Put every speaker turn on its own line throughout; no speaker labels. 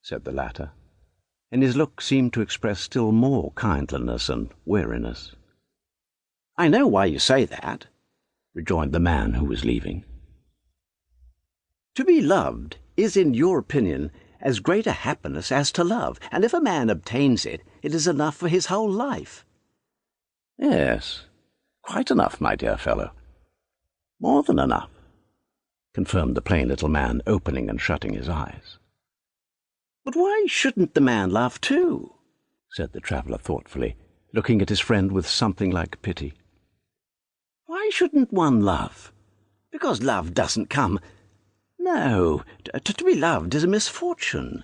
said the latter, and his look seemed to express still more kindliness and weariness. "I know why you say that," rejoined the man who was leaving. "To be loved is, in your opinion, as great a happiness as to love, and if a man obtains it, it is enough for his whole life." "Yes, quite enough, my dear fellow. More than enough," confirmed the plain little man, opening and shutting his eyes. "But why shouldn't the man love too?" said the traveller thoughtfully, looking at his friend with something like pity. "Why shouldn't one love? Because love doesn't come. No, to be loved is a misfortune.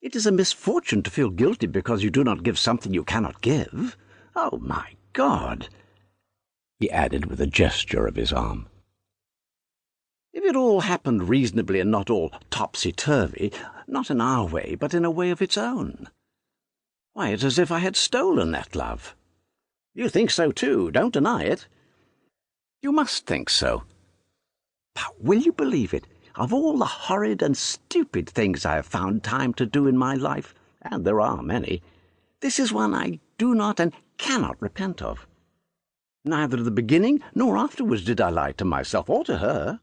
It is a misfortune to feel guilty because you do not give something you cannot give. Oh, my God!" he added with a gesture of his arm. "If it all happened reasonably and not all topsy-turvy, not in our way, but in a way of its own, why, it's as if I had stolen that love. You think so too, don't deny it. You must think so. But will you believe it? Of all the horrid and stupid things I have found time to do in my life, and there are many, this is one I do not and cannot repent of. Neither at the beginning nor afterwards did I lie to myself or to her.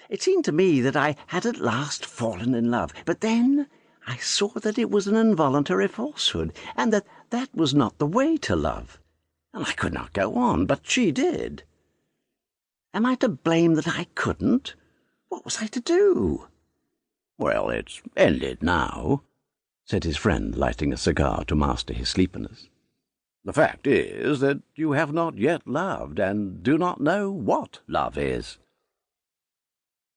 It seemed to me that I had at last fallen in love, but then I saw that it was an involuntary falsehood, and that that was not the way to love, and I could not go on, but she did. Am I to blame that I couldn't? What was I to do?" "Well, it's ended now," said his friend, lighting a cigar to master his sleepiness. "The fact is that you have not yet loved, and do not know what love is."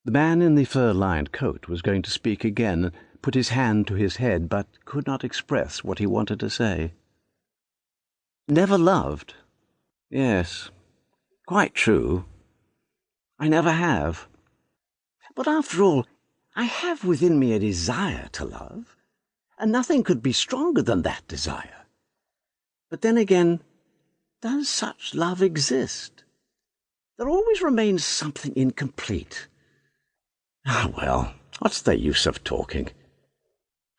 The man in the fur-lined coat was going to speak again, and put his hand to his head, but could not express what he wanted to say. "Never loved? Yes, quite true. I never have. But after all, I have within me a desire to love, and nothing could be stronger than that desire. But then again, does such love exist? There always remains something incomplete. Ah, well, what's the use of talking?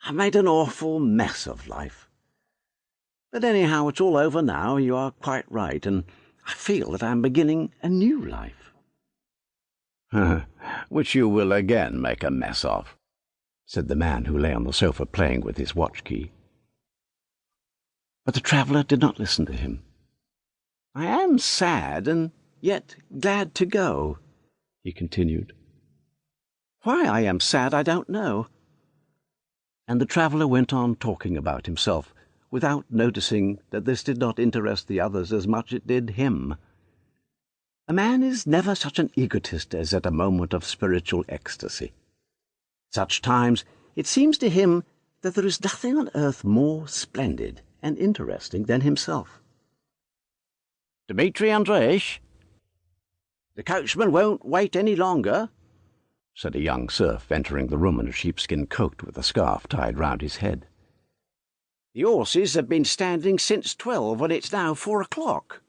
I made an awful mess of life. But anyhow, it's all over now, you are quite right, and I feel that I am beginning a new life." "Which you will again make a mess of," said the man who lay on the sofa playing with his watch-key. But the traveller did not listen to him. "I am sad, and yet glad to go," he continued. "Why I am sad I don't know." And the traveller went on talking about himself, without noticing that this did not interest the others as much as it did him. A man is never such an egotist as at a moment of spiritual ecstasy. At such times it seems to him that there is nothing on earth more splendid and interesting than himself. "Dmitri Andreevich, the coachman won't wait any longer," said a young serf, entering the room in a sheepskin coat with a scarf tied round his head. "The horses have been standing since 12, and it's now 4 o'clock.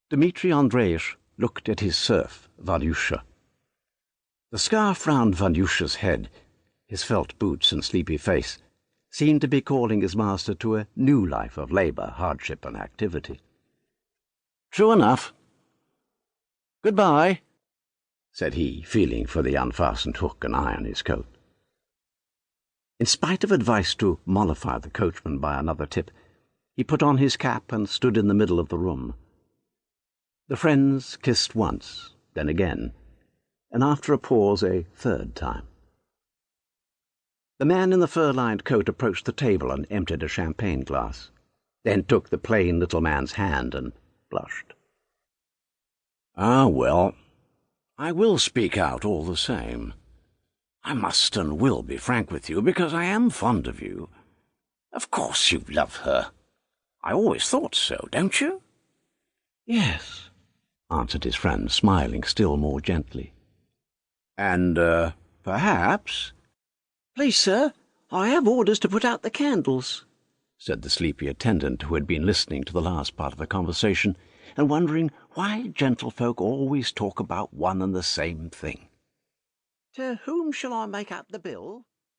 Dmitri Andreevich looked at his serf, Vanyusha. The scarf round Vanyusha's head, his felt boots and sleepy face, seemed to be calling his master to a new life of labour, hardship, and activity. "True enough. Good-bye," said he, feeling for the unfastened hook and eye on his coat. In spite of advice to mollify the coachman by another tip, he put on his cap and stood in the middle of the room. The friends kissed once, then again, and after a pause a third time. The man in the fur-lined coat approached the table and emptied a champagne glass, then took the plain little man's hand and blushed. "Ah, well, I will speak out all the same. I must and will be frank with you, because I am fond of you. Of course you love her. I always thought so, don't you?" "Yes," answered his friend, smiling still more gently. "And, perhaps—" "Please, sir, I have orders to put out the candles," said the sleepy attendant, who had been listening to the last part of the conversation and wondering why gentlefolk always talk about one and the same thing. "To whom shall I make out the bill?"